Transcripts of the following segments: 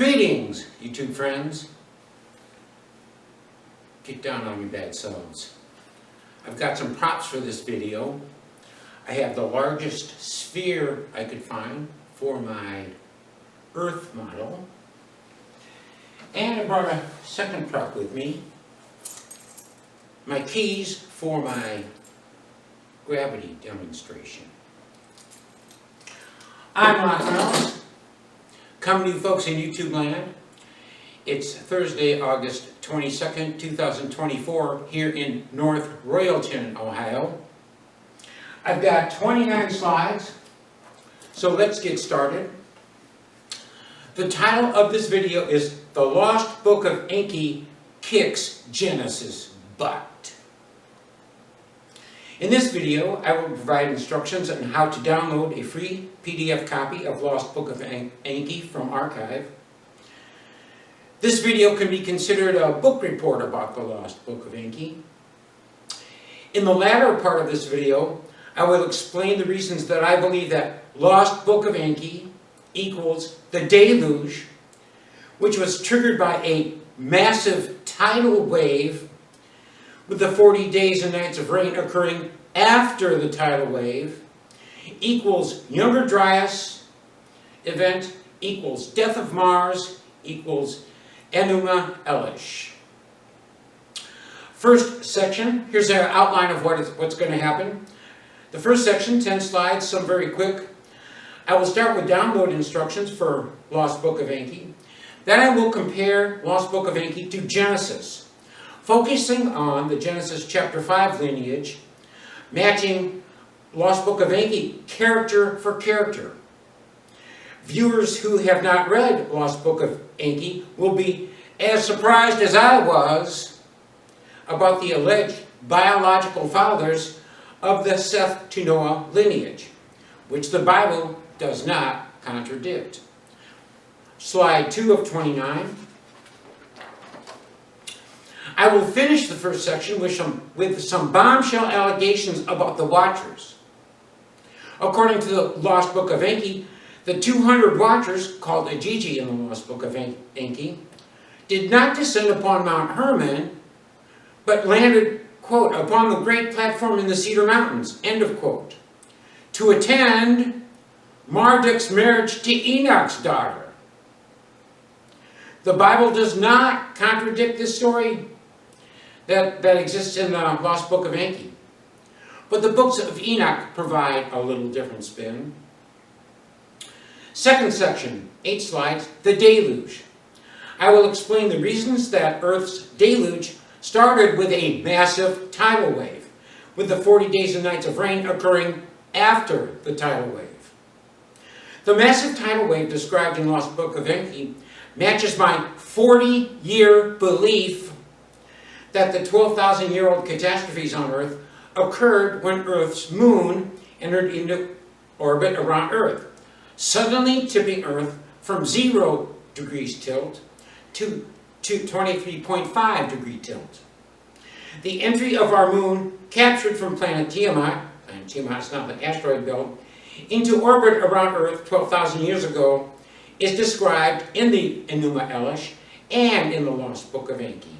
Greetings, YouTube friends. Get down on your bad selves. I've got some props for this video. I have the largest sphere I could find for my Earth model. And I brought a second prop with me. My keys for my gravity demonstration. I'm Rock coming to you folks in YouTube land. It's Thursday, August 22nd, 2024, here in North Royalton, Ohio. I've got 29 slides, so let's get started. The title of this video is The Lost Book of Enki Kicks Genesis Butt. In this video, I will provide instructions on how to download a free PDF copy of Lost Book of Enki from archive. This video can be considered a book report about the Lost Book of Enki. In the latter part of this video, I will explain the reasons that I believe that Lost Book of Enki equals the deluge, which was triggered by a massive tidal wave with the 40 days and nights of rain occurring after the tidal wave, equals Younger Dryas event, equals death of Mars, equals Enuma Elish. First section, here's an outline of what's going to happen. The first section, 10 slides, some very quick. I will start with download instructions for Lost Book of Enki. Then I will compare Lost Book of Enki to Genesis, focusing on the Genesis chapter 5 lineage, matching Lost Book of Enki character for character. Viewers who have not read Lost Book of Enki will be as surprised as I was about the alleged biological fathers of the Seth to Noah lineage, which the Bible does not contradict. Slide 2 of 29. I will finish the first section with some bombshell allegations about the Watchers. According to the Lost Book of Enki, the 200 Watchers, called Agigi in the Lost Book of Enki, did not descend upon Mount Hermon, but landed, quote, upon the great platform in the Cedar Mountains, end of quote, to attend Marduk's marriage to Enoch's daughter. The Bible does not contradict this story that exists in the Lost Book of Enki. But the books of Enoch provide a little different spin. Second section, 8 slides, the deluge. I will explain the reasons that Earth's deluge started with a massive tidal wave, with the 40 days and nights of rain occurring after the tidal wave. The massive tidal wave described in Lost Book of Enki matches my 40-year belief that the 12,000-year-old catastrophes on Earth occurred when Earth's moon entered into orbit around Earth, suddenly tipping Earth from 0 degrees tilt to 23.5 degree tilt. The entry of our moon, captured from planet Ti-Amat, and Ti-Amat is not an asteroid belt, into orbit around Earth 12,000 years ago, is described in the Enuma Elish and in the Lost Book of Enki.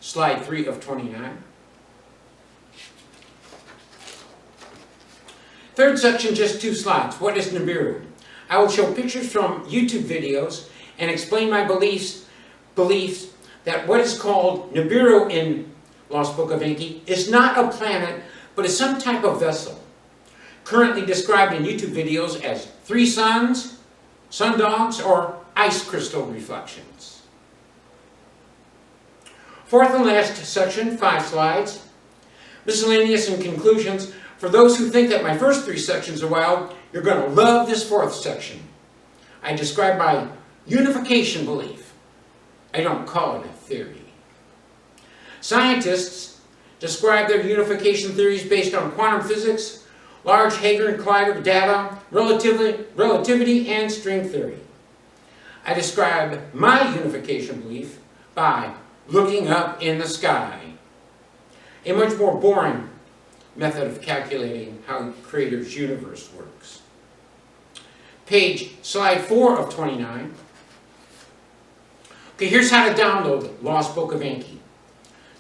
Slide 3 of 29. Third section, just 2 slides. What is Nibiru? I will show pictures from YouTube videos and explain my beliefs that what is called Nibiru in Lost Book of Enki is not a planet, but is some type of vessel, currently described in YouTube videos as 3 suns, sundogs, or ice crystal reflections. Fourth and last section, 5 slides, miscellaneous and conclusions. For those who think that my first 3 sections are wild, you're going to love this 4th section. I describe my unification belief. I don't call it a theory. Scientists describe their unification theories based on quantum physics, Large Hadron Collider data, relativity, and string theory. I describe my unification belief by looking up in the sky. A much more boring method of calculating how the Creator's universe works. Slide 4 of 29. Okay, here's how to download Lost Book of Enki.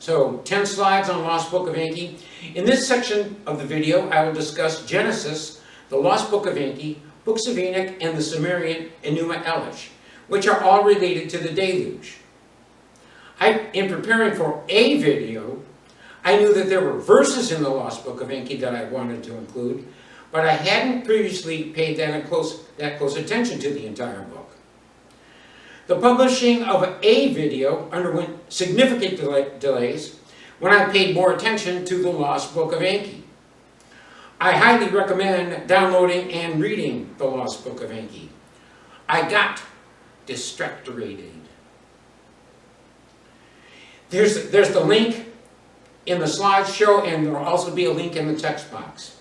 So, 10 slides on Lost Book of Enki. In this section of the video, I will discuss Genesis, the Lost Book of Enki, Books of Enoch, and the Sumerian Enuma Elish, which are all related to the deluge. In preparing for a video, I knew that there were verses in the Lost Book of Enki that I wanted to include, but I hadn't previously paid that close attention to the entire book. The publishing of a video underwent significant delays when I paid more attention to the Lost Book of Enki. I highly recommend downloading and reading the Lost Book of Enki. I got distracted. There's the link in the slideshow, and there will also be a link in the text box.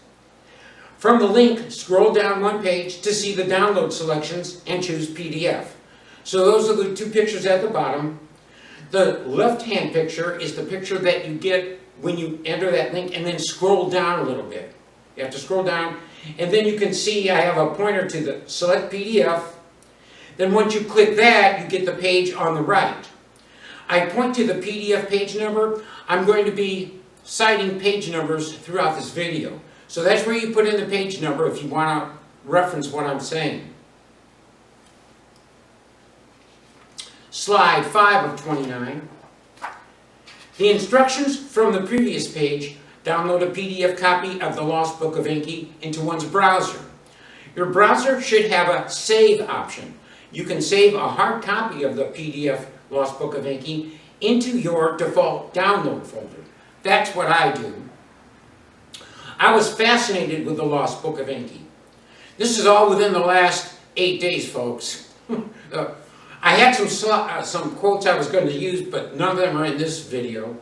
From the link, scroll down one page to see the download selections and choose PDF. So those are the two pictures at the bottom. The left-hand picture is the picture that you get when you enter that link, and then scroll down a little bit. You have to scroll down, and then you can see I have a pointer to the select PDF. Then once you click that, you get the page on the right. I point to the PDF page number. I'm going to be citing page numbers throughout this video. So that's where you put in the page number if you want to reference what I'm saying. Slide 5 of 29. The instructions from the previous page download a PDF copy of the Lost Book of Enki into one's browser. Your browser should have a save option. You can save a hard copy of the PDF Lost Book of Enki into your default download folder. That's what I do. I was fascinated with the Lost Book of Enki. This is all within the last 8 days, folks. I had some quotes I was going to use, but none of them are in this video.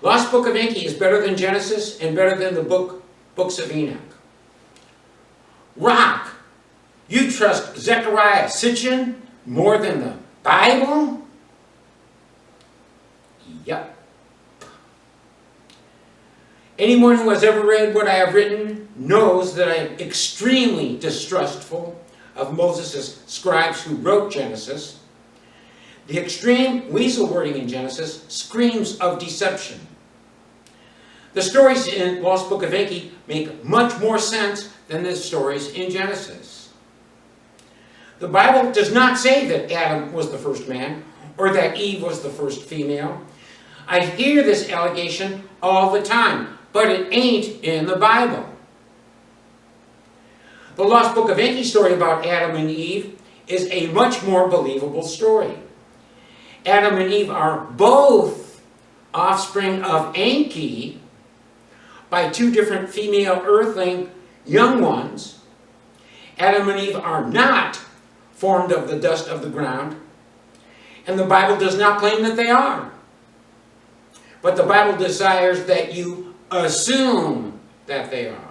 Lost Book of Enki is better than Genesis and better than the books of Enoch. Rock, you trust Zechariah Sitchin more than the Bible? Yep. Anyone who has ever read what I have written knows that I am extremely distrustful of Moses' scribes who wrote Genesis. The extreme weasel wording in Genesis screams of deception. The stories in Lost Book of Enki make much more sense than the stories in Genesis. The Bible does not say that Adam was the first man or that Eve was the first female. I hear this allegation all the time, but it ain't in the Bible. The Lost Book of Enki story about Adam and Eve is a much more believable story. Adam and Eve are both offspring of Enki by two different female earthling young ones. Adam and Eve are not formed of the dust of the ground, and the Bible does not claim that they are. But the Bible desires that you assume that they are.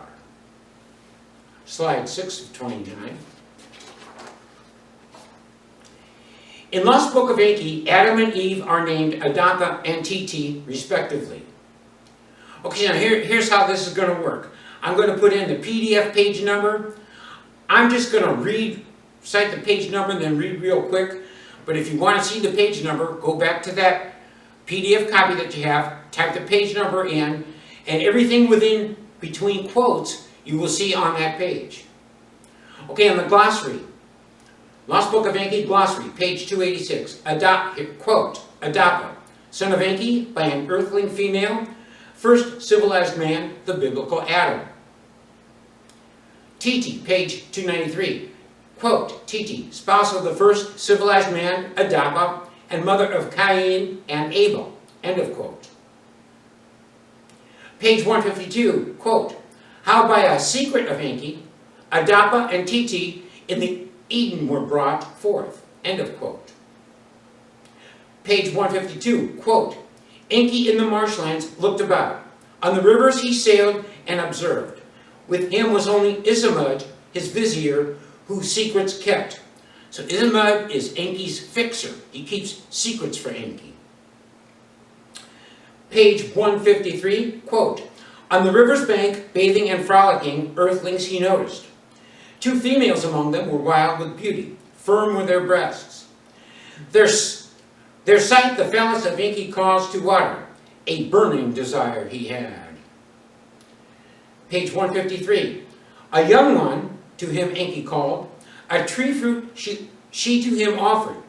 Slide 6 of 29. In Lost Book of Enki, Adam and Eve are named Adapa and Titi, respectively. Okay, now here's how this is going to work. I'm going to put in the PDF page number. I'm just going to cite the page number and then read real quick. But if you want to see the page number, go back to that PDF copy that you have, type the page number in, and everything between quotes you will see on that page. Okay, on the glossary, Lost Book of Enki glossary, page 286. Quote, Adapa, son of Enki by an earthling female, first civilized man, the biblical Adam. Titi, page 293. Quote, Titi, spouse of the first civilized man, Adapa, and mother of Cain and Abel. End of quote. Page 152, quote, how by a secret of Enki, Adapa and Titi in the Eden were brought forth. End of quote. Page 152, quote, Enki in the marshlands looked about. On the rivers he sailed and observed. With him was only Isamud, his vizier, whose secrets kept. So Isamud is Enki's fixer. He keeps secrets for Enki. Page 153, quote, on the river's bank, bathing and frolicking, earthlings he noticed. Two females among them were wild with beauty, firm were their breasts. Their sight the phallus of Enki caused to water, a burning desire he had. Page 153. A young one to him Enki called, a tree fruit she to him offered.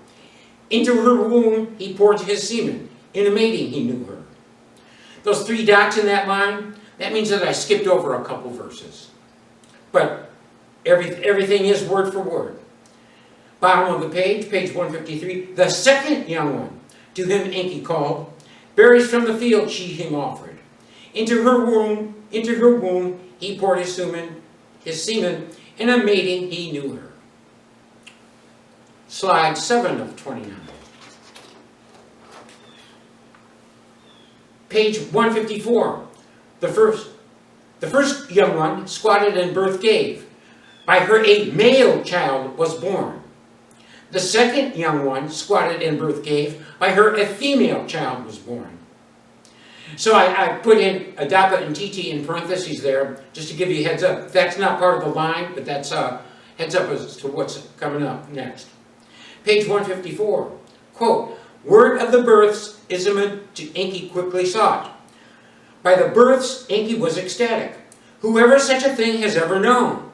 Into her womb he poured his semen, in a mating he knew her. Those 3 dots in that line, that means that I skipped over a couple verses. But everything is word for word. Bottom of the page, page 153. The second young one to him Enki called, berries from the field she him offered. Into her womb he poured his semen, in a mating he knew her. Slide 7 of 29. Page 154. The first young one squatted and birth gave. By her a male child was born. The second young one squatted and birth gave. By her a female child was born. So I put in Adapa and Titi in parentheses there, just to give you a heads up. That's not part of the line, but that's a heads up as to what's coming up next. Page 154, quote, word of the births Adamu to Enki quickly sought. By the births Enki was ecstatic. Whoever such a thing has ever known.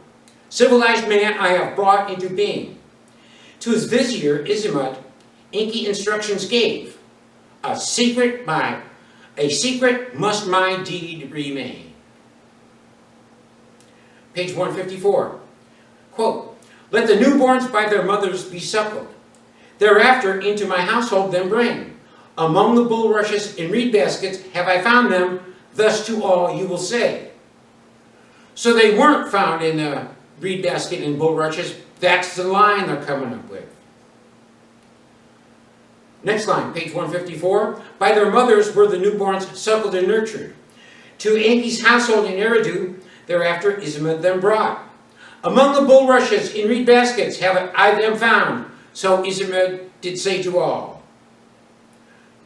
Civilized man I have brought into being. To his vizier Adamu, Enki instructions gave. A secret must my deed remain. Page 154, quote, let the newborns by their mothers be suckled. Thereafter into my household them bring. Among the bulrushes in reed baskets have I found them, thus to all you will say. So they weren't found in the reed basket and bulrushes. That's the line they're coming up with. Next line, page 154. By their mothers were the newborns suckled and nurtured. To Enki's household in Eridu, thereafter Adamu them brought. Among the bulrushes in reed baskets have I them found. So Adamu did say to all.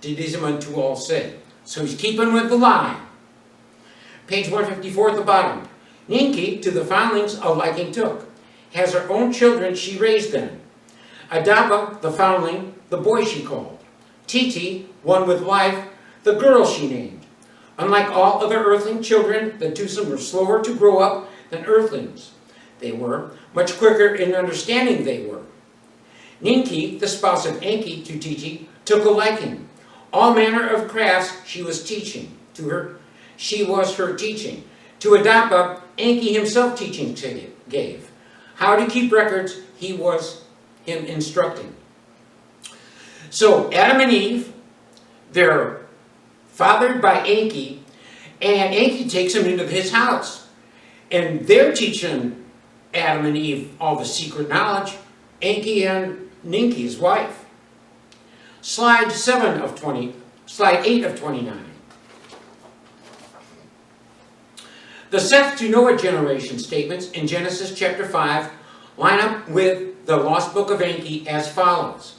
Did Adamu to all say. So he's keeping with the line. Page 154 at the bottom. Ninki to the foundlings a liking took. Has her own children she raised them. Adapa, the foundling, the boy she called. Titi, one with life, the girl she named. Unlike all other earthling children, the twosome were slower to grow up than earthlings. They were much quicker in understanding they were. Ninki, the spouse of Enki to Titi, took a liking. All manner of crafts she was teaching to her. She was her teaching. To Adapa, Enki himself teaching gave. How to keep records, he was him instructing. So Adam and Eve, they're fathered by Enki, and Enki takes them into his house. And they're teaching Adam and Eve all the secret knowledge. Enki and Ninki, his wife. Slide 8 of 29. The Seth to Noah generation statements in Genesis chapter 5 line up with the lost book of Enki as follows.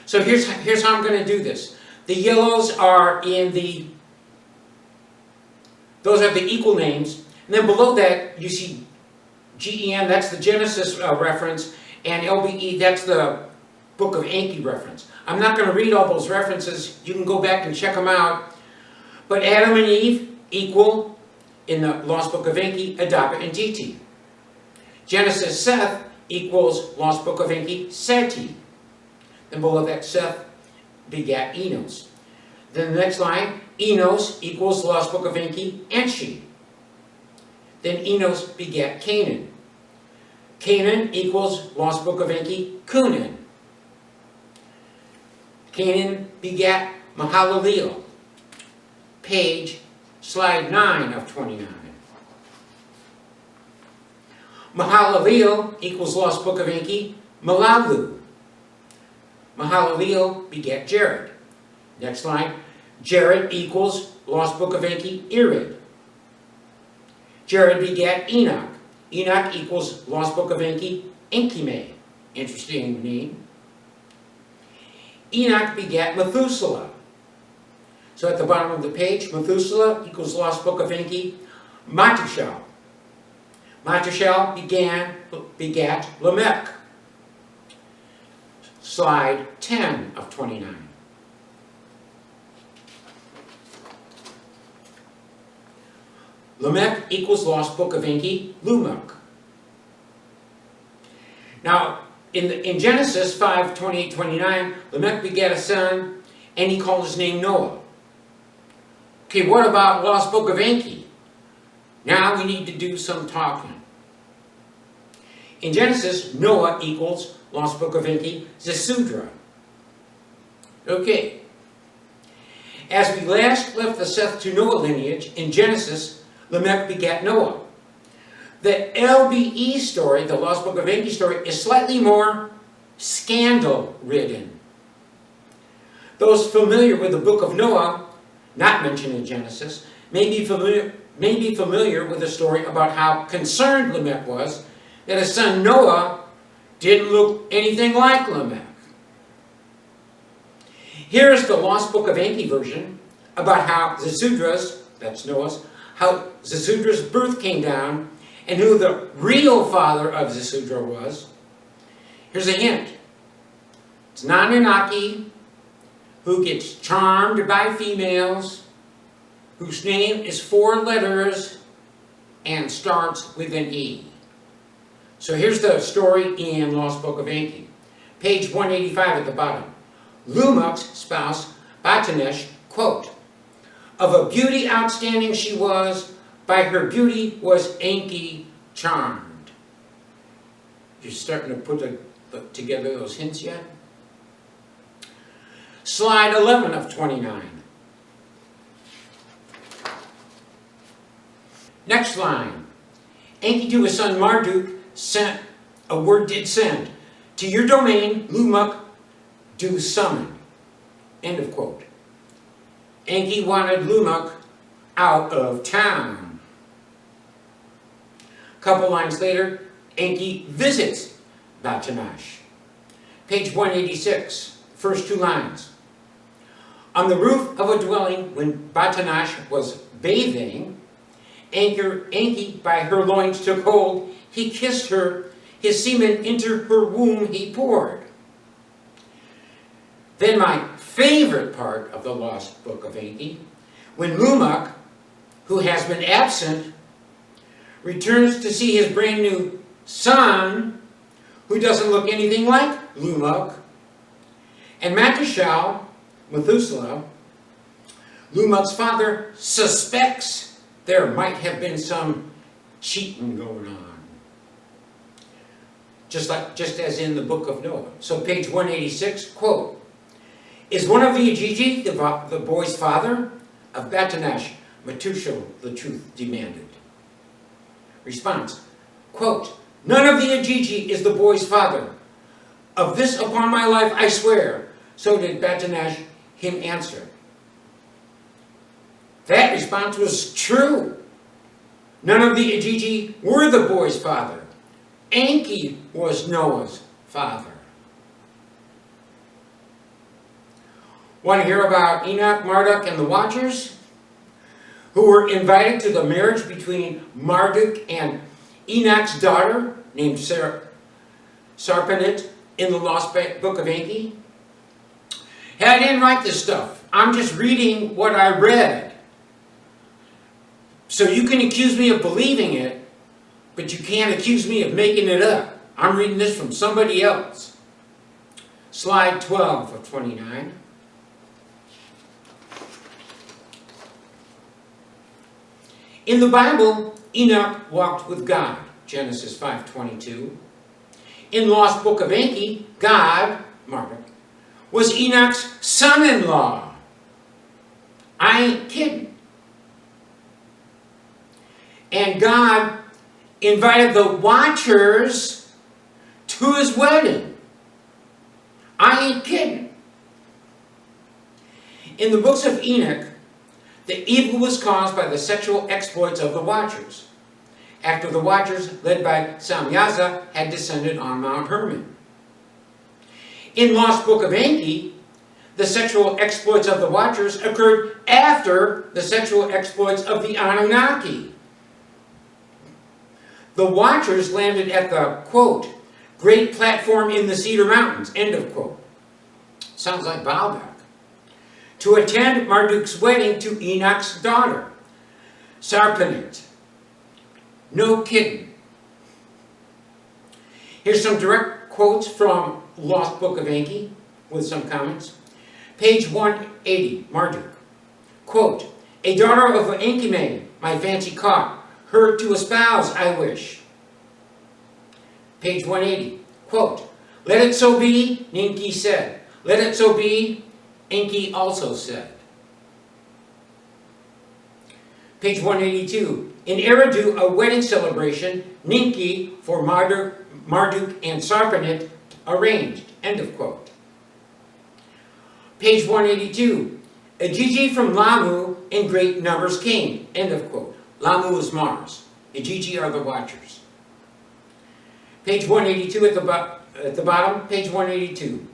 So here's how I'm going to do this. The yellows are in those are the equal names. And then below that you see GEN, that's the Genesis reference, and LBE, that's the Book of Enki reference. I'm not going to read all those references. You can go back and check them out. But Adam and Eve equal in the Lost Book of Enki, Adapa and Titi. Genesis Seth equals Lost Book of Enki, Seti. Then below that, Seth begat Enos. Then the next line, Enos equals Lost Book of Enki, Enshi. Then Enos begat Canaan. Canaan equals Lost Book of Enki, Cunan. Canaan begat Mahalaleel. Slide 9 of 29. Mahalaleel equals Lost Book of Enki, Malalu. Mahalaleel begat Jared. Next line, Jared equals Lost Book of Enki, Irid. Jared begat Enoch. Enoch equals Lost Book of Enki, Enkime. Interesting name. Enoch begat Methuselah. So at the bottom of the page, Methuselah equals Lost Book of Enki, Matushal. Matushal begat Lamech. slide 10 of 29. Lamech equals Lost Book of Enki, Lumuk. Now, in Genesis 5, 28, 29, Lamech begat a son, and he called his name Noah. Okay, what about Lost Book of Enki? Now we need to do some talking. In Genesis, Noah equals Lost Book of Enki, Zesudra. Okay. As we last left the Seth to Noah lineage, in Genesis, Lamech begat Noah. The LBE story, the Lost Book of Enki story, is slightly more scandal-ridden. Those familiar with the Book of Noah, not mentioned in Genesis, may be familiar with the story about how concerned Lamech was that his son Noah didn't look anything like Lamech. Here is the Lost Book of Enki version about how Zesudra's, that's Noah's, how Zesudra's birth came down and who the real father of Zesudra was. Here's a hint. It's NOT Anunnaki who gets charmed by females, whose name is 4 letters and starts with an E. So here's the story in Lost Book of Enki. Page 185 at the bottom. Lumuk's spouse, Batanesh, quote, "Of a beauty outstanding she was, by her beauty was Enki charmed." You're starting to put together those hints yet? Slide 11 of 29. Next line. Enki to his son Marduk sent, a word did send, "To your domain, Lumuk, do summon." End of quote. Enki wanted Lumuk out of town. A couple lines later, Enki visits Batanash. Page 186, first 2 lines. On the roof of a dwelling when Batanash was bathing, Enki by her loins took hold, he kissed her, his semen into her womb he poured. Then my favorite part of the Lost Book of Enki, when Lumuk, who has been absent, returns to see his brand new son, who doesn't look anything like Lumuk, and Methuselah, Lumuk's father, suspects there might have been some cheating going on. Just as in the Book of Noah. So page 186, quote, "Is one of the Ajiji the boy's father? Of Batanash, Methuselah the truth demanded." Response, quote, "None of the Ajiji is the boy's father. Of this upon my life I swear." So did Batanash him answer. That response was true. None of the Ajiji were the boy's father. Enki was Noah's father. Want to hear about Enoch, Marduk, and the Watchers, who were invited to the marriage between Marduk and Enoch's daughter, named Sarpanit, in the Lost Book of Enki? Hey, I didn't write this stuff. I'm just reading what I read. So you can accuse me of believing it, but you can't accuse me of making it up. I'm reading this from somebody else. Slide 12 of 29. In the Bible, Enoch walked with God, Genesis 5:22. In Lost Book of Enki, God, Marduk, was Enoch's son-in-law. I ain't kidding. And God invited the Watchers to his wedding. I ain't kidding. In the books of Enoch, the evil was caused by the sexual exploits of the Watchers, after the Watchers, led by Samyaza, had descended on Mount Hermon. In Lost Book of Enki, the sexual exploits of the Watchers occurred after the sexual exploits of the Anunnaki. The Watchers landed at the, quote, great platform in the Cedar Mountains, end of quote. Sounds like Baalbek. To attend Marduk's wedding to Enoch's daughter, Sarpanit. No kidding. Here's some direct quotes from Lost Book of Enki with some comments. Page 180, Marduk. Quote, a daughter of Enki, my fancy caught, her to espouse I wish. Page 180, quote, let it so be, Ninki said. Let it so be, Enki also said. Page 182, in Eridu, a wedding celebration, Ninki for Marduk and Sarpanit arranged, end of quote. Page 182, Ijiji from Lamu in great numbers came, end of quote. Lamu is Mars. Ijiji are the Watchers. Page 182 at the bottom, page 182.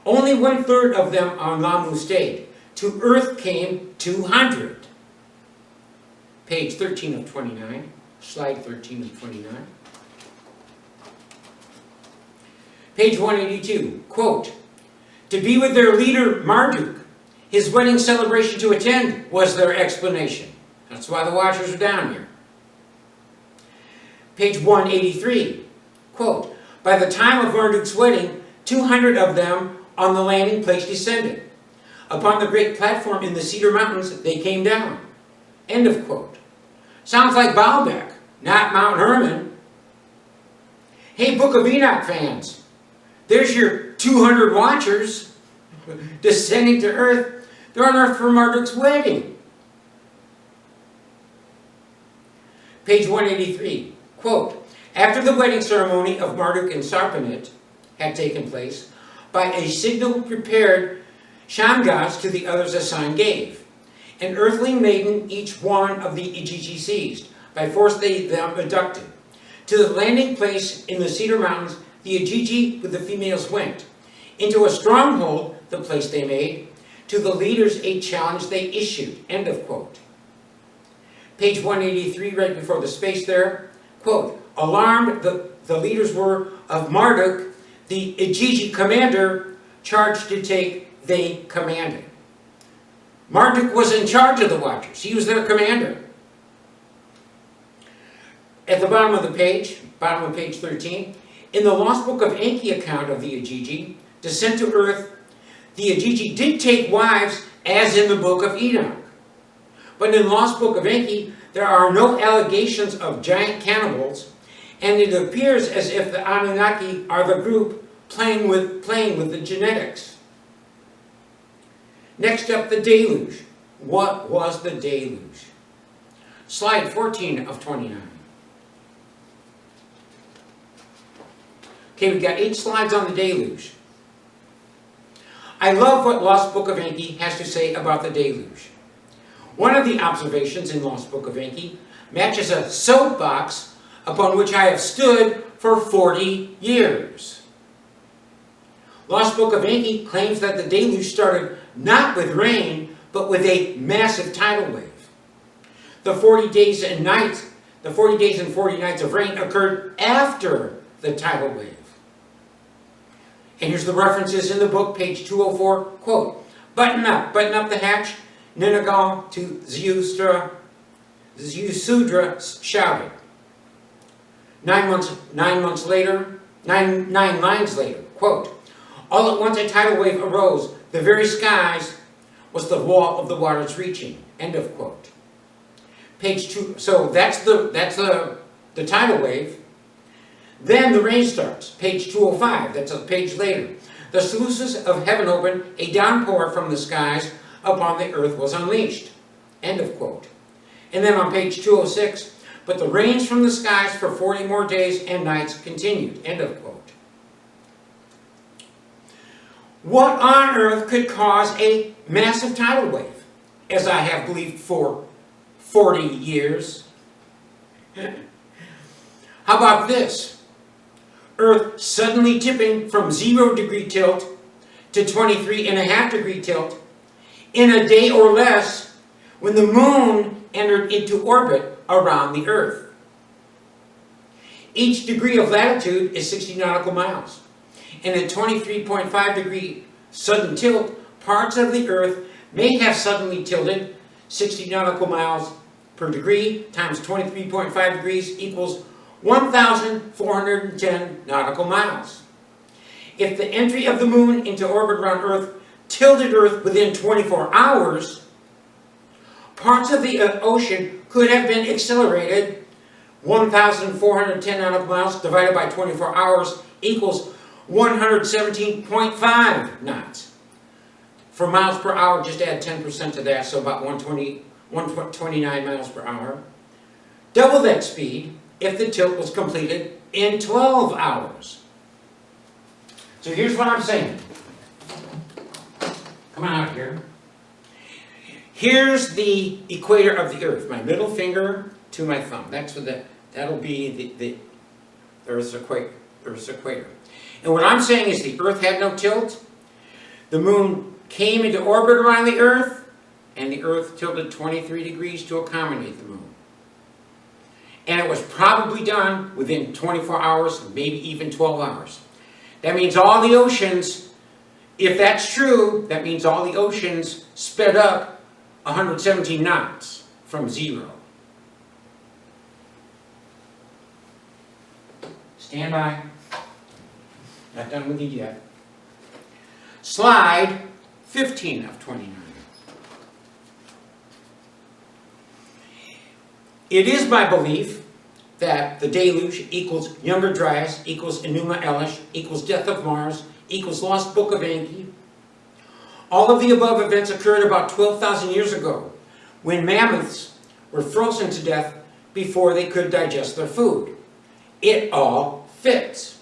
Only 1/3 of them on Lamu stayed. To Earth came 200. Page 13 of 29, slide 13 of 29. Page 182, quote, to be with their leader Marduk, his wedding celebration to attend was their explanation. That's why the Watchers are down here. Page 183, quote, by the time of Marduk's wedding, 200 of them on the landing place descended. Upon the great platform in the Cedar Mountains, they came down. End of quote. Sounds like Baalbek, not Mount Hermon. Hey, Book of Enoch fans, there's your 200 Watchers descending to Earth. They're on Earth for Marduk's wedding. Page 183, quote, after the wedding ceremony of Marduk and Sarpanit had taken place, by a signal prepared, Shamgaz to the others assigned gave. An earthling maiden each one of the Ijiji seized. By force they them abducted. To the landing place in the Cedar Mountains, the Ijiji with the females went. Into a stronghold, the place they made. To the leaders a challenge they issued. End of quote. Page 183, right before the space there. Quote, alarmed the leaders were of Marduk, the Ijiji commander, charged to take, they commanded. Marduk was in charge of the Watchers. He was their commander. At the bottom of page 13, in the Lost Book of Enki account of the Ijiji, descent to Earth, the Ijiji did take wives as in the Book of Enoch. But in the Lost Book of Enki, there are no allegations of giant cannibals, and it appears as if the Anunnaki are the group playing with the genetics. Next up, the deluge. What was the deluge? Slide 14 of 29. Okay, we've got 8 slides on the deluge. I love what Lost Book of Enki has to say about the deluge. One of the observations in Lost Book of Enki matches a soapbox upon which I have stood for 40 years. Lost Book of Enki claims that the deluge started not with rain, but with a massive tidal wave. The 40 days and 40 nights of rain occurred after the tidal wave. And here's the references in the book, page 204, quote, button up the hatch, Ninagal to Ziusudra shouted. 9 lines later, quote, all at once a tidal wave arose, the very skies was the wall of the waters reaching, end of quote. Page 2, so that's the tidal wave. Then the rain starts, page 205, that's a page later. The sluices of heaven opened, a downpour from the skies upon the earth was unleashed, end of quote. And then on page 206, but the rains from the skies for 40 more days and nights continued, end of quote. What on earth could cause a massive tidal wave, as I have believed for 40 years? How about this? Earth suddenly tipping from 0 degree tilt to 23.5 degree tilt in a day or less when the moon entered into orbit around the Earth. Each degree of latitude is 60 nautical miles. In a 23.5 degree sudden tilt, parts of the Earth may have suddenly tilted 60 nautical miles per degree times 23.5 degrees equals 1,410 nautical miles. If the entry of the moon into orbit around Earth tilted Earth within 24 hours, parts of the ocean could have been accelerated. 1,410 nautical miles divided by 24 hours equals 117.5 knots. For miles per hour, just add 10% to that, so about 129 miles per hour. Double that speed if the tilt was completed in 12 hours. So here's what I'm saying. Come on out here. Here's the equator of the Earth, my middle finger to my thumb. That'll be the Earth's equator. And what I'm saying is the Earth had no tilt. The moon came into orbit around the Earth, and the Earth tilted 23 degrees to accommodate the moon. And it was probably done within 24 hours, maybe even 12 hours. That means all the oceans, if that's true, that means all the oceans sped up 117 knots from zero. Stand by. Not done with you yet. Slide 15 of 29. It is my belief that the deluge equals Younger Dryas equals Enuma Elish equals death of Mars equals lost Book of Enki. All of the above events occurred about 12,000 years ago when mammoths were frozen to death before they could digest their food. It all fits.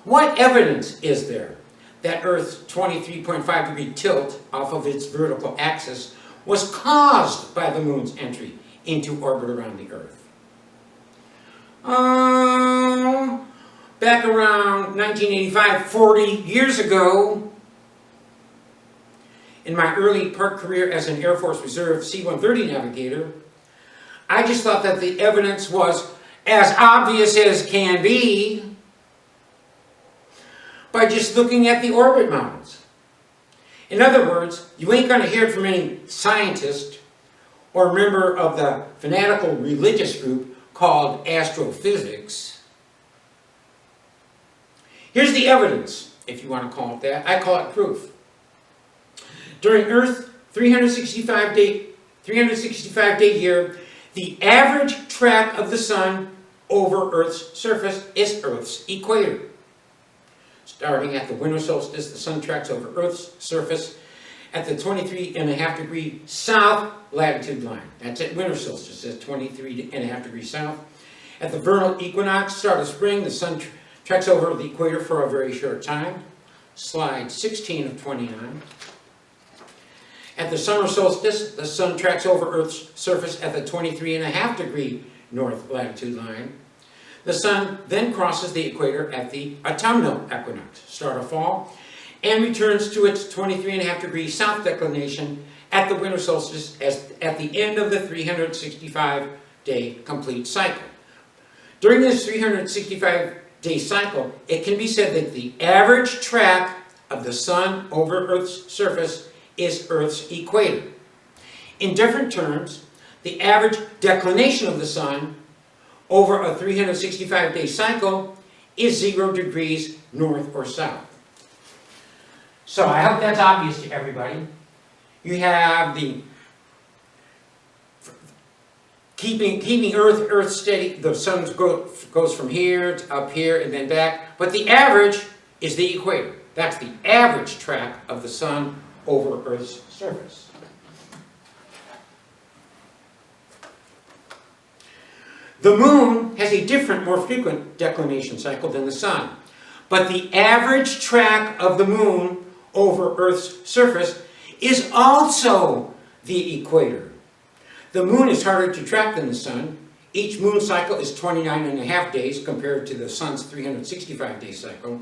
What evidence is there that Earth's 23.5 degree tilt off of its vertical axis was caused by the moon's entry into orbit around the Earth? Back around 1985, 40 years ago, in my early part career as an Air Force Reserve C-130 navigator, I just thought that the evidence was as obvious as can be by just looking at the orbit models. In other words, you ain't going to hear it from any scientist or member of the fanatical religious group called astrophysics. Here's the evidence, if you want to call it that. I call it proof. During Earth's 365-day year, the average track of the sun over Earth's surface is Earth's equator. Starting at the winter solstice, the sun tracks over Earth's surface at the 23.5 degree south latitude line. That's at winter solstice, at 23.5 degrees south. At the vernal equinox, start of spring, the sun tracks over the equator for a very short time. Slide 16 of 29. At the summer solstice, the sun tracks over Earth's surface at the 23.5 degree north latitude line. The sun then crosses the equator at the autumnal equinox, start of fall, and returns to its 23.5 degree south declination at the winter solstice at the end of the 365-day complete cycle. During this 365-day cycle, it can be said that the average track of the sun over Earth's surface is Earth's equator. In different terms, the average declination of the sun over a 365-day cycle is 0 degrees north or south. So I hope that's obvious to everybody. You have the keeping Earth steady. The sun goes from here to up here and then back. But the average is the equator. That's the average track of the sun over Earth's surface. The moon has a different, more frequent declination cycle than the sun. But the average track of the moon over Earth's surface is also the equator. The moon is harder to track than the sun. Each moon cycle is 29.5 days compared to the sun's 365-day cycle.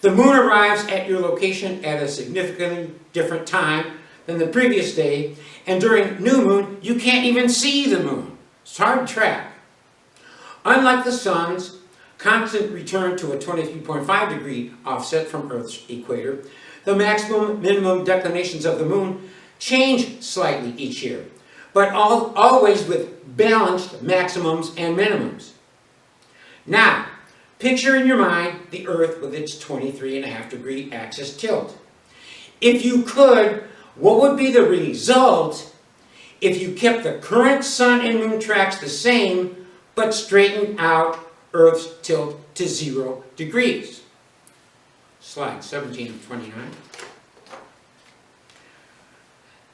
The moon arrives at your location at a significantly different time than the previous day, and during new moon, you can't even see the moon. It's hard to track. Unlike the sun's constant return to a 23.5 degree offset from Earth's equator, the maximum minimum declinations of the moon change slightly each year, but always with balanced maximums and minimums. Now, picture in your mind the Earth with its 23.5 degree axis tilt. If you could, what would be the result if you kept the current sun and moon tracks the same, but straightened out Earth's tilt to 0 degrees? Slide 17 of 29.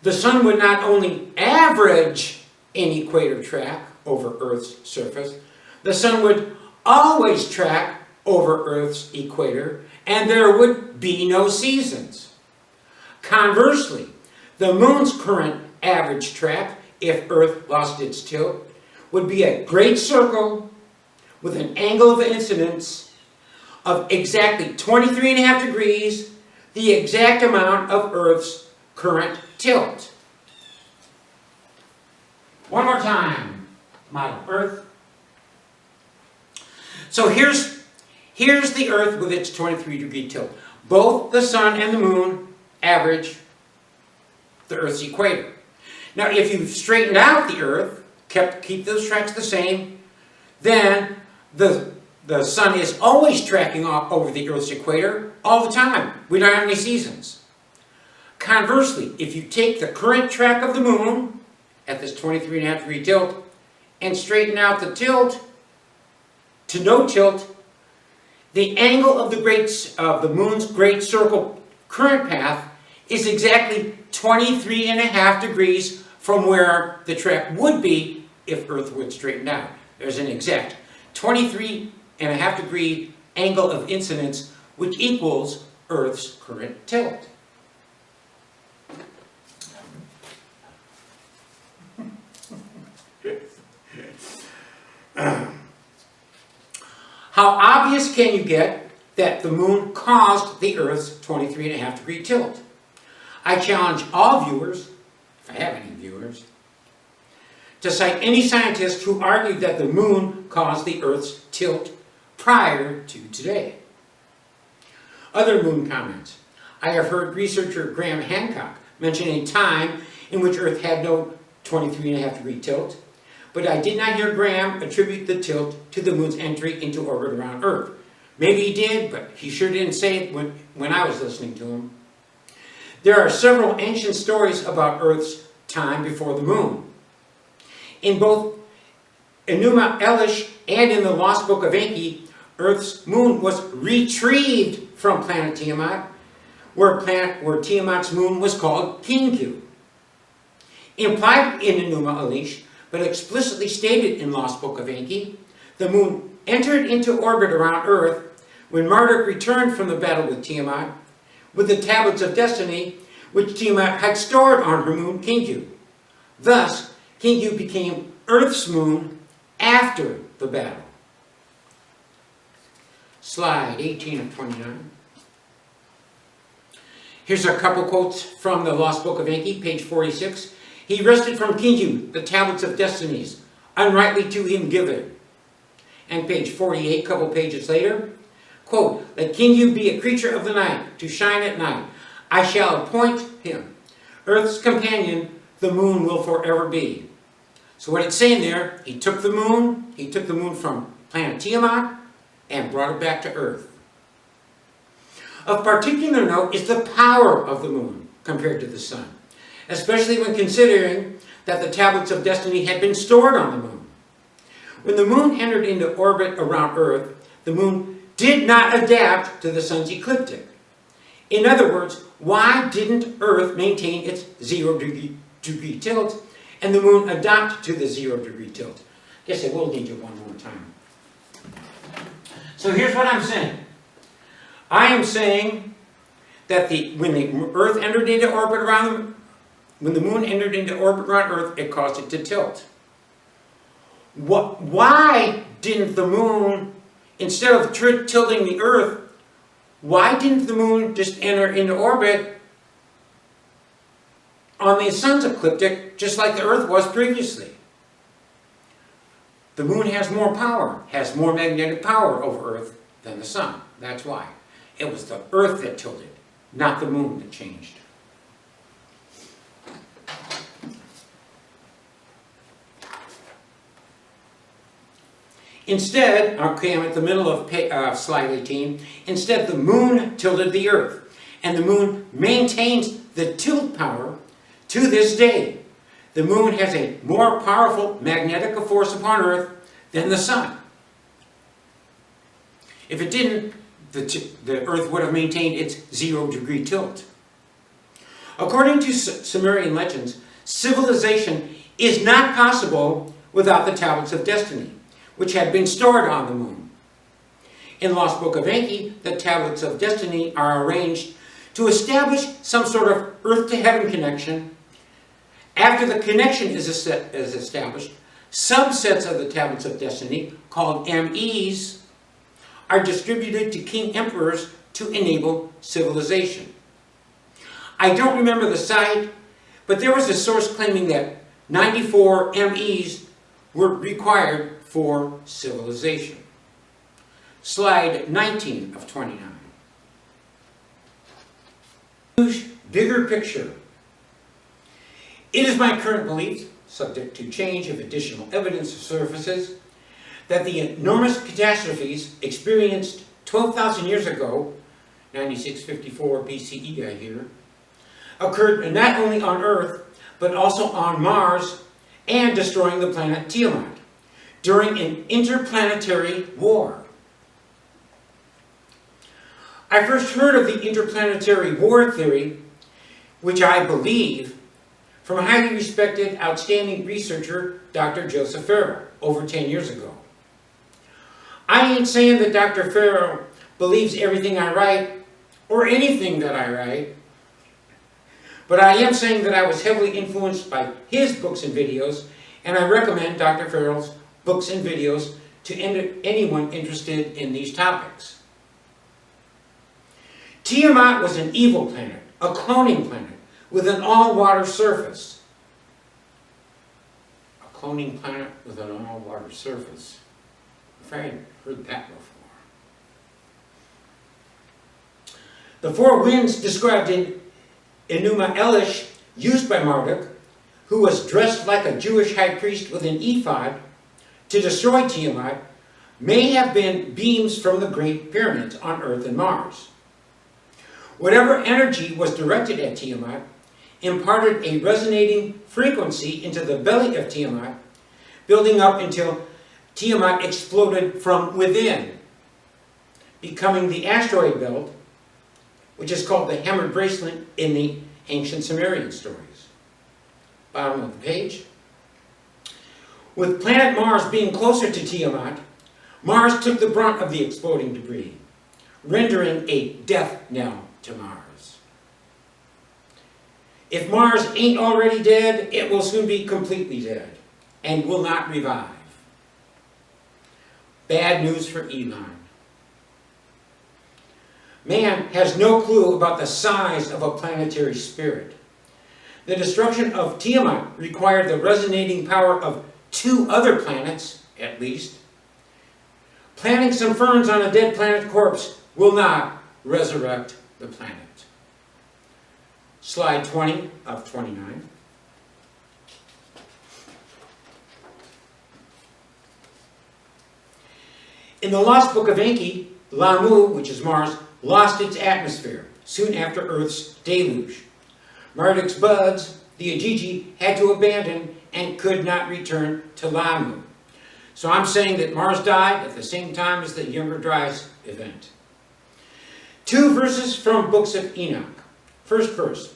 The sun would not only average an equator track over Earth's surface, the sun would always track over Earth's equator, and there would be no seasons. Conversely, the moon's current average track, if Earth lost its tilt, would be a great circle with an angle of incidence of exactly 23.5 degrees, the exact amount of Earth's current tilt. One more time. Model Earth. So here's the Earth with its 23-degree tilt. Both the sun and the moon average the Earth's equator. Now, if you straightened out the Earth, keep those tracks the same, then the sun is always tracking off over the Earth's equator all the time. We don't have any seasons. Conversely, if you take the current track of the moon at this 23.5 degree tilt and straighten out the tilt to no tilt, the angle of the moon's great circle current path is exactly 23.5 degrees from where the track would be if Earth were straightened out. There's an exact 23.5 degree angle of incidence, which equals Earth's current tilt. How obvious can you get that the moon caused the Earth's 23.5 degree tilt? I challenge all viewers, if I have any viewers, to cite any scientist who argued that the moon caused the Earth's tilt prior to today. Other moon comments. I have heard researcher Graham Hancock mention a time in which Earth had no 23.5 degree tilt, but I did not hear Graham attribute the tilt to the moon's entry into orbit around Earth. Maybe he did, but he sure didn't say it when I was listening to him. There are several ancient stories about Earth's time before the moon. In both Enuma Elish and in the Lost Book of Enki, Earth's moon was retrieved from planet Ti-Amat, where Tiamat's moon was called Kingu. Implied in Enuma Elish, but explicitly stated in Lost Book of Enki, the moon entered into orbit around Earth when Marduk returned from the battle with Ti-Amat with the tablets of destiny which Ti-Amat had stored on her moon Kingu. Thus, Kingu became Earth's moon after the battle. Slide 18 of 29. Here's a couple quotes from the Lost Book of Enki, page 46. He wrested from Kingu the tablets of destinies, unrightly to him given. And page 48, couple pages later, quote, let Kingu be a creature of the night, to shine at night. I shall appoint him. Earth's companion, the moon will forever be. So what it's saying there, he took the moon from planet Ti-Amat and brought it back to Earth. Of particular note is the power of the moon compared to the sun, especially when considering that the tablets of destiny had been stored on the moon. When the moon entered into orbit around Earth, the moon did not adapt to the sun's ecliptic. In other words, why didn't Earth maintain its 0 degree tilt and the moon adapt to the 0 degree tilt? I guess I will need you one more time. So here's what I'm saying. I am saying that when the Earth entered into orbit around when the moon entered into orbit around Earth, it caused it to tilt. Why didn't the moon, instead of tilting the Earth, why didn't the moon just enter into orbit on the sun's ecliptic, just like the Earth was previously? The moon has more power, has more magnetic power over Earth than the sun. That's why. It was the Earth that tilted, not the moon that changed. Instead, okay, I'm at the middle of slide 18, instead the moon tilted the Earth, and the moon maintains the tilt power to this day. The moon has a more powerful magnetic force upon Earth than the sun. If it didn't, the Earth would have maintained its 0-degree tilt. According to Sumerian legends, civilization is not possible without the Tablets of Destiny, which had been stored on the moon. In the Lost Book of Enki, the Tablets of Destiny are arranged to establish some sort of earth-to-heaven connection. After the connection is established, subsets of the Tablets of Destiny, called MEs, are distributed to king emperors to enable civilization. I don't remember the site, but there was a source claiming that 94 MEs were required for civilization. Slide 19 of 29. Bigger picture. It is my current belief, subject to change if additional evidence surfaces, that the enormous catastrophes experienced 12,000 years ago, 9654 BCE I hear, occurred not only on Earth, but also on Mars and destroying the planet Ti-Amat during an interplanetary war. I first heard of the interplanetary war theory, which I believe, from a highly respected, outstanding researcher, Dr. Joseph Farrell, over 10 years ago. I ain't saying that Dr. Farrell believes everything I write, or anything that I write, but I am saying that I was heavily influenced by his books and videos, and I recommend Dr. Farrell's books and videos to anyone interested in these topics. Ti-Amat was an evil planet, a cloning planet, with an all-water surface. A cloning planet with an all-water surface. If I hadn't heard that before. The four winds described in Enuma Elish, used by Marduk, who was dressed like a Jewish high priest with an ephod, to destroy Ti-Amat, may have been beams from the Great Pyramids on Earth and Mars. Whatever energy was directed at Ti-Amat imparted a resonating frequency into the belly of Ti-Amat, building up until Ti-Amat exploded from within, becoming the asteroid belt, which is called the hammered bracelet in the ancient Sumerian stories. Bottom of the page. With planet Mars being closer to Ti-Amat, Mars took the brunt of the exploding debris, rendering a death knell to Mars. If Mars ain't already dead, it will soon be completely dead and will not revive. Bad news for Elon. Man has no clue about the size of a planetary spirit. The destruction of Ti-Amat required the resonating power of 2 other planets, at least. Planting some ferns on a dead planet corpse will not resurrect the planet. Slide 20 of 29. In the Lost Book of Enki, Lamu, which is Mars, lost its atmosphere soon after Earth's deluge. Marduk's buds, the Ajiji, had to abandon and could not return to Lamu. So I'm saying that Mars died at the same time as the Younger Dryas event. 2 verses from books of Enoch. First verse.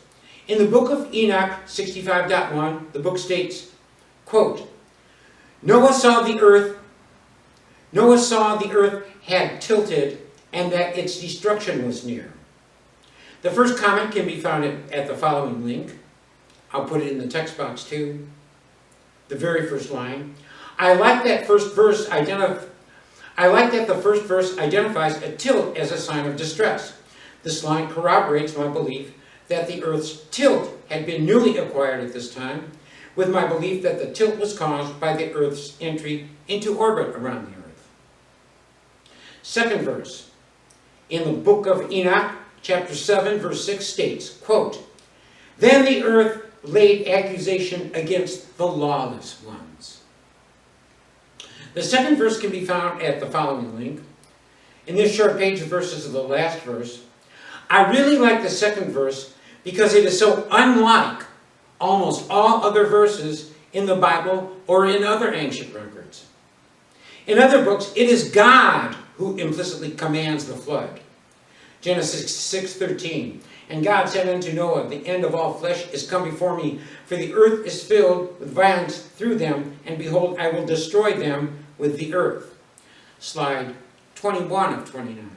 In the book of Enoch 65.1, the book states, quote, Noah saw the earth had tilted and that its destruction was near. The first comment can be found at the following link. I'll put it in the text box too. The very first line. I like that the first verse identifies a tilt as a sign of distress. This line corroborates my belief that the Earth's tilt had been newly acquired at this time, with my belief that the tilt was caused by the Earth's entry into orbit around the Earth. Second verse, in the Book of Enoch, chapter 7, verse 6 states, quote, "Then the earth laid accusation against the lawless ones." The second verse can be found at the following link. In this short page of verses of the last verse, I really like the second verse because it is so unlike almost all other verses in the Bible or in other ancient records. In other books, it is God who implicitly commands the flood. Genesis 6:13, "And God said unto Noah, The end of all flesh is come before me, for the earth is filled with violence through them, and behold, I will destroy them with the earth." Slide 21 of 29.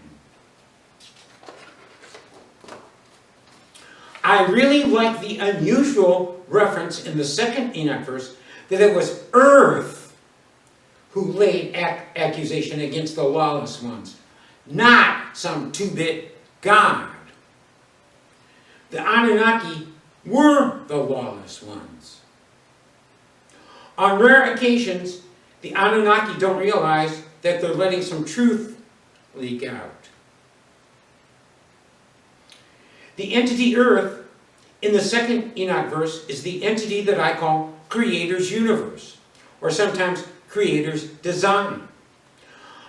I really like the unusual reference in the second Enoch verse that it was earth who laid accusation against the lawless ones, not some two-bit God. The Anunnaki were the lawless ones. On rare occasions, the Anunnaki don't realize that they're letting some truth leak out. The entity Earth in the second Enoch verse is the entity that I call Creator's universe, or sometimes Creator's design.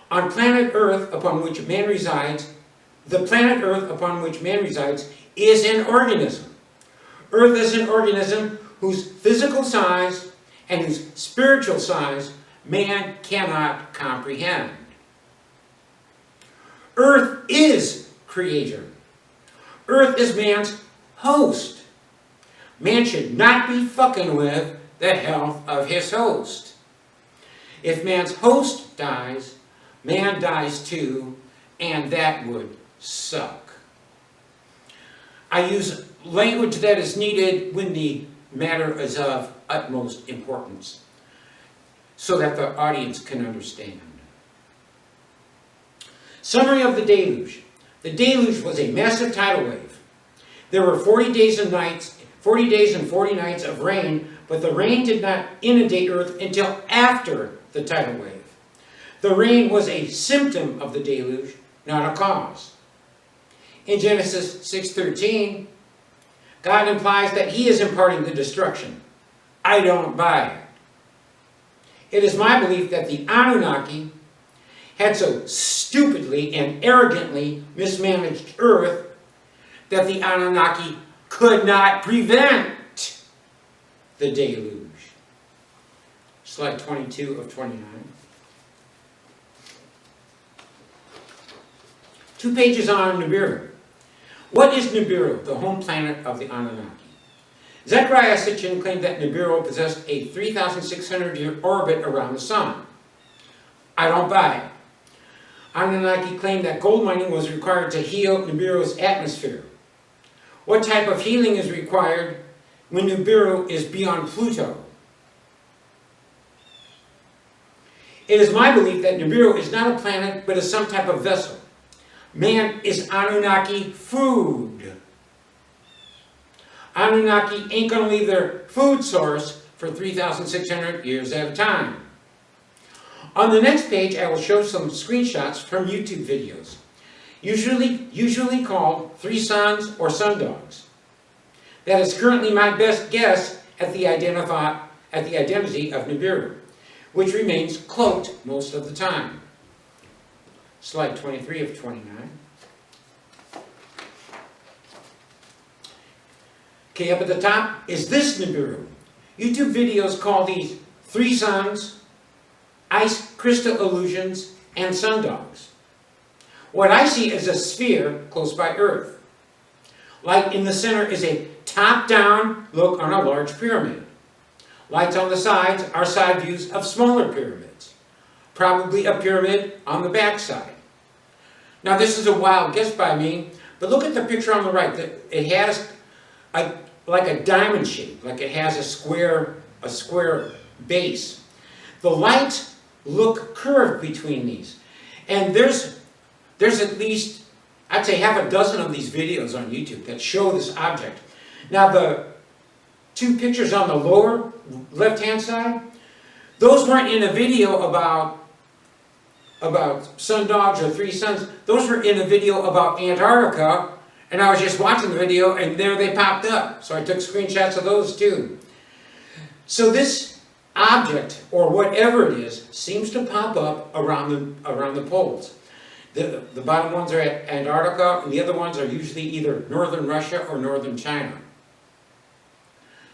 On planet Earth upon which man resides, the planet Earth upon which man resides is an organism. Earth is an organism whose physical size and whose spiritual size man cannot comprehend. Earth is Creator. Earth is man's host. Man should not be fucking with the health of his host. If man's host dies, man dies too, and that would suck. I use language that is needed when the matter is of utmost importance, so that the audience can understand. Summary of the deluge. The deluge was a massive tidal wave. There were 40 days and 40 nights of rain, but the rain did not inundate Earth until after the tidal wave. The rain was a symptom of the deluge, not a cause. In Genesis 6:13, God implies that He is imparting the destruction. I don't buy it. It is my belief that the Anunnaki had so stupidly and arrogantly mismanaged Earth that the Anunnaki could not prevent the deluge. Slide 22 of 29. 2 pages on Nibiru. What is Nibiru, the home planet of the Anunnaki? Zecharia Sitchin claimed that Nibiru possessed a 3,600-year orbit around the sun. I don't buy it. Anunnaki claimed that gold mining was required to heal Nibiru's atmosphere. What type of healing is required when Nibiru is beyond Pluto? It is my belief that Nibiru is not a planet, but is some type of vessel. Man is Anunnaki food. Anunnaki ain't going to leave their food source for 3,600 years at a time. On the next page, I will show some screenshots from YouTube videos, usually called Three Suns or Sun Dogs. That is currently my best guess at the identity of Nibiru, which remains cloaked most of the time. Slide 23 of 29. Okay, up at the top is this Nibiru. YouTube videos call these Three Suns, Ice Crystal Illusions, and Sundogs. What I see is a sphere close by Earth. Light in the center is a top-down look on a large pyramid. Lights on the sides are side views of smaller pyramids. Probably a pyramid on the back side. Now this is a wild guess by me, but look at the picture on the right. It has like a diamond shape, like it has a square base. The lights look curved between these. And there's at least, I'd say, half a dozen of these videos on YouTube that show this object. Now two pictures on the lower left-hand side, those weren't in a video about sun dogs or three suns. Those were in a video about Antarctica, and I was just watching the video, and there they popped up. So I took screenshots of those too. So this object, or whatever it is, seems to pop up around the poles. The bottom ones are at Antarctica, and the other ones are usually either northern Russia or northern China.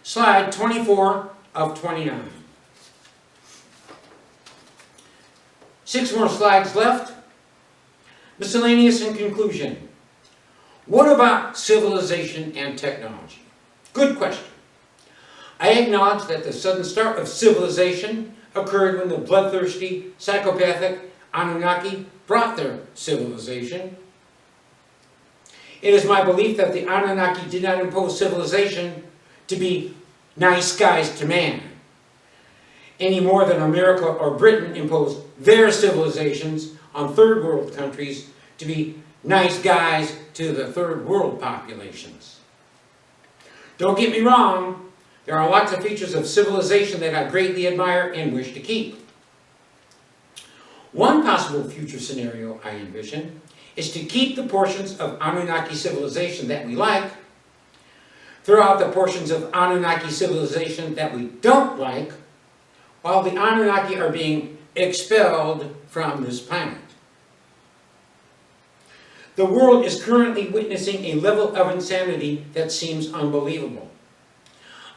Slide 24 of 29. 6 more slides left. Miscellaneous in conclusion. What about civilization and technology? Good question. I acknowledge that the sudden start of civilization occurred when the bloodthirsty, psychopathic Anunnaki brought their civilization. It is my belief that the Anunnaki did not impose civilization to be nice guys to man, any more than America or Britain imposed their civilizations on third world countries to be nice guys to the third world populations. Don't get me wrong, there are lots of features of civilization that I greatly admire and wish to keep. One possible future scenario I envision is to keep the portions of Anunnaki civilization that we like, throw out the portions of Anunnaki civilization that we don't like, while the Anunnaki are being expelled from this planet. The world is currently witnessing a level of insanity that seems unbelievable.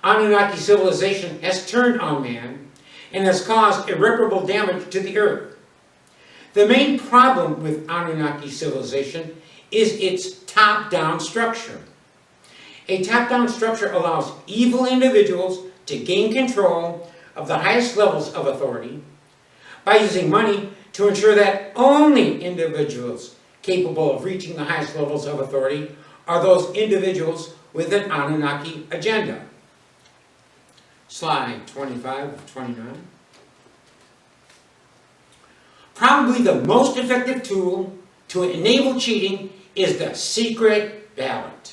Anunnaki civilization has turned on man and has caused irreparable damage to the earth. The main problem with Anunnaki civilization is its top-down structure. A top-down structure allows evil individuals to gain control of the highest levels of authority by using money to ensure that only individuals capable of reaching the highest levels of authority are those individuals with an Anunnaki agenda. Slide 25 of 29. Probably the most effective tool to enable cheating is the secret ballot.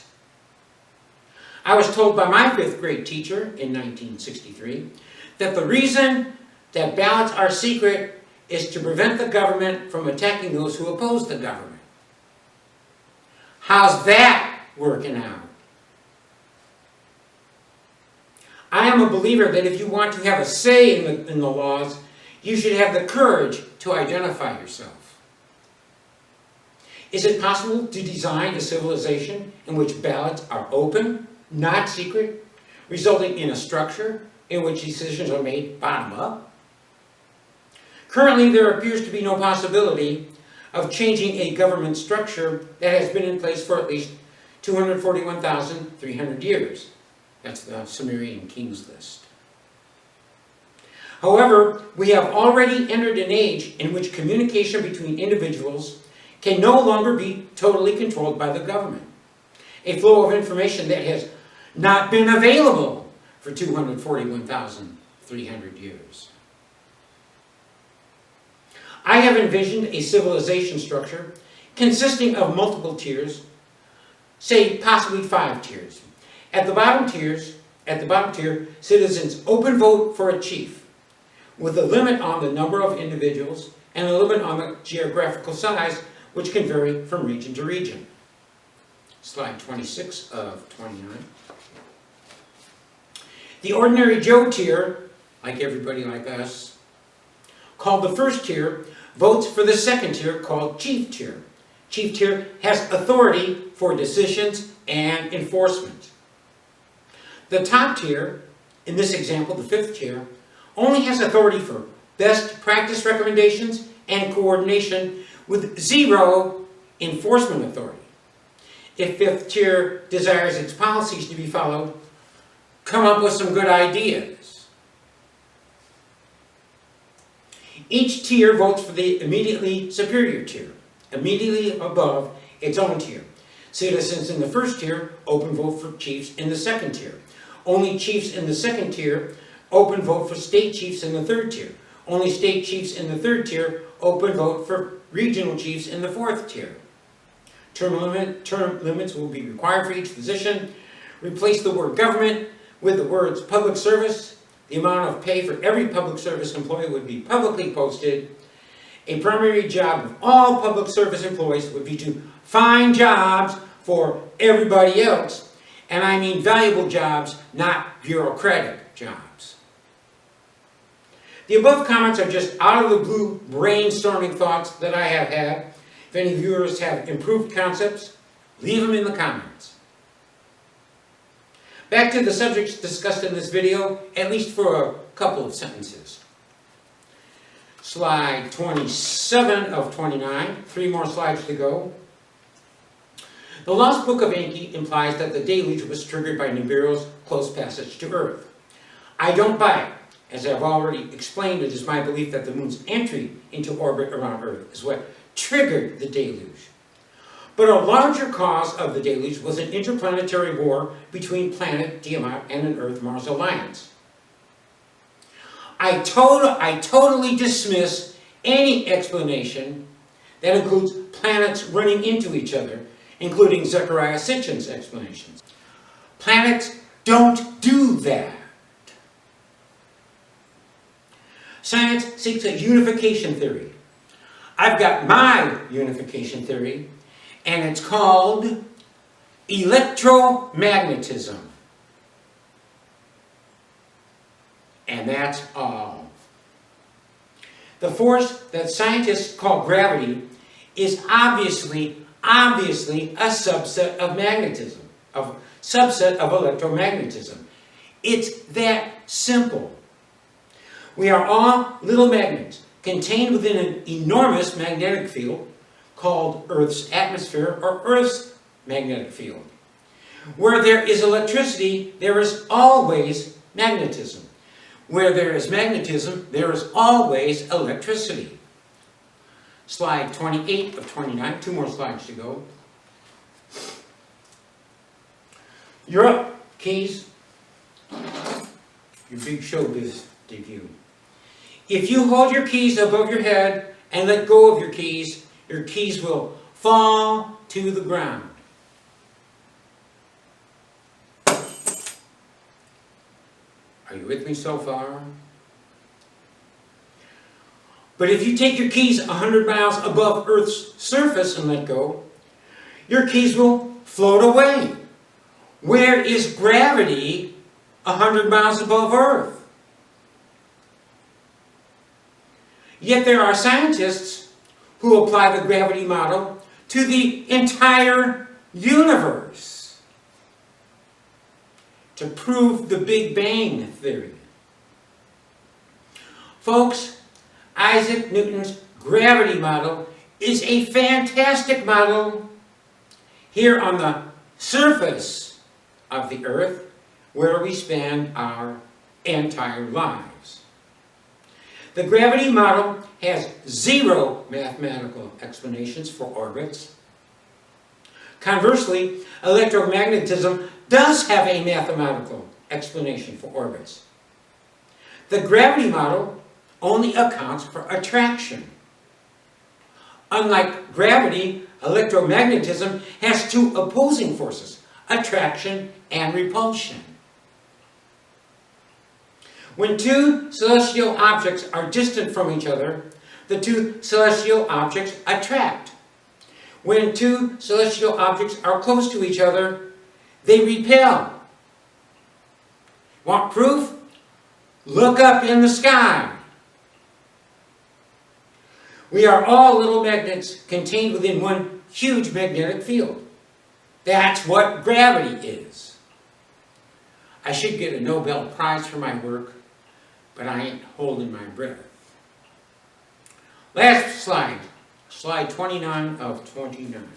I was told by my 5th grade teacher in 1963 that the reason that ballots are secret is to prevent the government from attacking those who oppose the government. How's that working out? I am a believer that if you want to have a say in the laws, you should have the courage to identify yourself. Is it possible to design a civilization in which ballots are open, not secret, resulting in a structure in which decisions are made bottom up? Currently, there appears to be no possibility of changing a government structure that has been in place for at least 241,300 years. That's the Sumerian Kings list. However, we have already entered an age in which communication between individuals can no longer be totally controlled by the government. A flow of information that has not been available for 241,300 years. I have envisioned a civilization structure consisting of multiple tiers, say possibly 5 tiers. At the bottom tier, citizens open vote for a chief, with a limit on the number of individuals and a limit on the geographical size, which can vary from region to region. Slide 26 of 29. The ordinary Joe tier, like everybody like us, called the first tier, votes for the second tier, called chief tier. Chief tier has authority for decisions and enforcement. The top tier, in this example, the 5th tier, only has authority for best practice recommendations and coordination with 0 enforcement authority. If 5th tier desires its policies to be followed, come up with some good ideas. Each tier votes for the immediately superior tier, immediately above its own tier. Citizens in the first tier open vote for chiefs in the second tier. Only chiefs in the second tier open vote for state chiefs in the third tier. Only state chiefs in the third tier open vote for regional chiefs in the fourth tier. Term limits will be required for each position. Replace the word government with the words public service, the amount of pay for every public service employee would be publicly posted. A primary job of all public service employees would be to find jobs for everybody else. And I mean valuable jobs, not bureaucratic jobs. The above comments are just out of the blue brainstorming thoughts that I have had. If any viewers have improved concepts, leave them in the comments. Back to the subjects discussed in this video, at least for a couple of sentences. Slide 27 of 29, 3 more slides to go. The lost Book of Enki implies that the deluge was triggered by Nibiru's close passage to Earth. I don't buy it. As I've already explained, it is my belief that the moon's entry into orbit around Earth is what triggered the deluge. But a larger cause of the deluge was an interplanetary war between planet Ti-Amat and an Earth-Mars alliance. I totally dismiss any explanation that includes planets running into each other, including Zecharia Sitchin's explanations. Planets don't do that. Science seeks a unification theory. I've got my unification theory, and it's called electromagnetism. And that's all. The force that scientists call gravity is obviously a subset of magnetism, of electromagnetism. It's that simple. We are all little magnets contained within an enormous magnetic field called Earth's atmosphere or Earth's magnetic field. Where there is electricity, there is always magnetism. Where there is magnetism, there is always electricity. Slide 28 of 29, 2 more slides to go. You're up, keys. Your big showbiz debut. If you hold your keys above your head and let go of your keys will fall to the ground. Are you with me so far? But if you take your keys 100 miles above Earth's surface and let go, your keys will float away. Where is gravity 100 miles above Earth? Yet there are scientists who apply the gravity model to the entire universe to prove the Big Bang theory. Folks, Isaac Newton's gravity model is a fantastic model here on the surface of the Earth where we spend our entire lives. The gravity model has 0 mathematical explanations for orbits. Conversely, electromagnetism does have a mathematical explanation for orbits. The gravity model only accounts for attraction. Unlike gravity, electromagnetism has 2 opposing forces, attraction and repulsion. When 2 celestial objects are distant from each other, the 2 celestial objects attract. When 2 celestial objects are close to each other, they repel. Want proof? Look up in the sky. We are all little magnets contained within one huge magnetic field. That's what gravity is. I should get a Nobel Prize for my work, but I ain't holding my breath. Last slide, slide 29 of 29.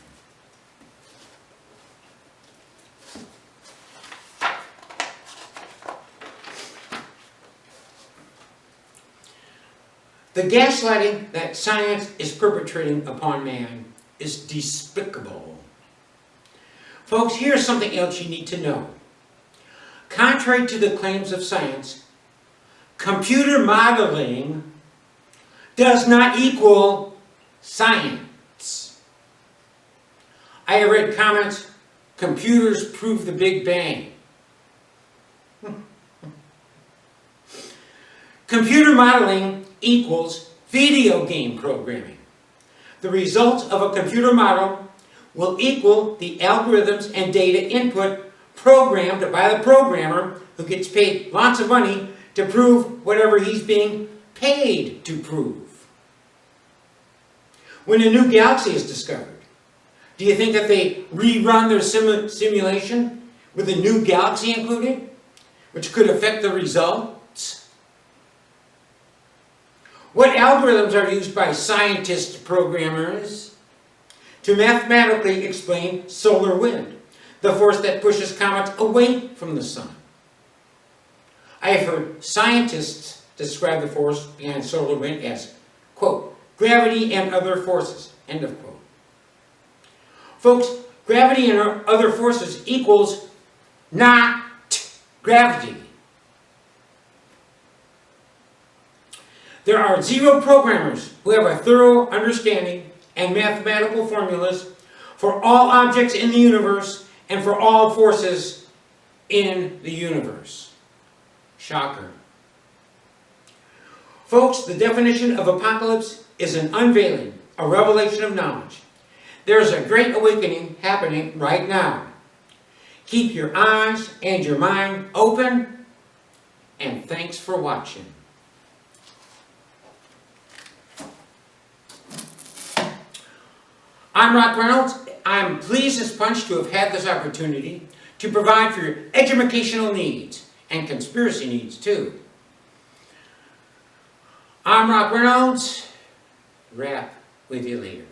The gaslighting that science is perpetrating upon man is despicable. Folks, here's something else you need to know. Contrary to the claims of science, computer modeling does not equal science. I have read comments, computers prove the Big Bang. Computer modeling equals video game programming. The result of a computer model will equal the algorithms and data input programmed by the programmer who gets paid lots of money to prove whatever he's being paid to prove. When a new galaxy is discovered, do you think that they rerun their simulation with a new galaxy included, which could affect the results? What algorithms are used by scientist programmers to mathematically explain solar wind, the force that pushes comets away from the sun? I have heard scientists describe the force behind solar wind as, quote, gravity and other forces, end of quote. Folks, gravity and other forces equals not gravity. There are 0 programmers who have a thorough understanding and mathematical formulas for all objects in the universe and for all forces in the universe. Shocker. Folks, the definition of apocalypse is an unveiling, a revelation of knowledge. There is a great awakening happening right now. Keep your eyes and your mind open, and thanks for watching. I'm Rock Reynolds. I'm pleased as punch to have had this opportunity to provide for your educational needs and conspiracy needs too. I'm Rock Reynolds. Rap with you later.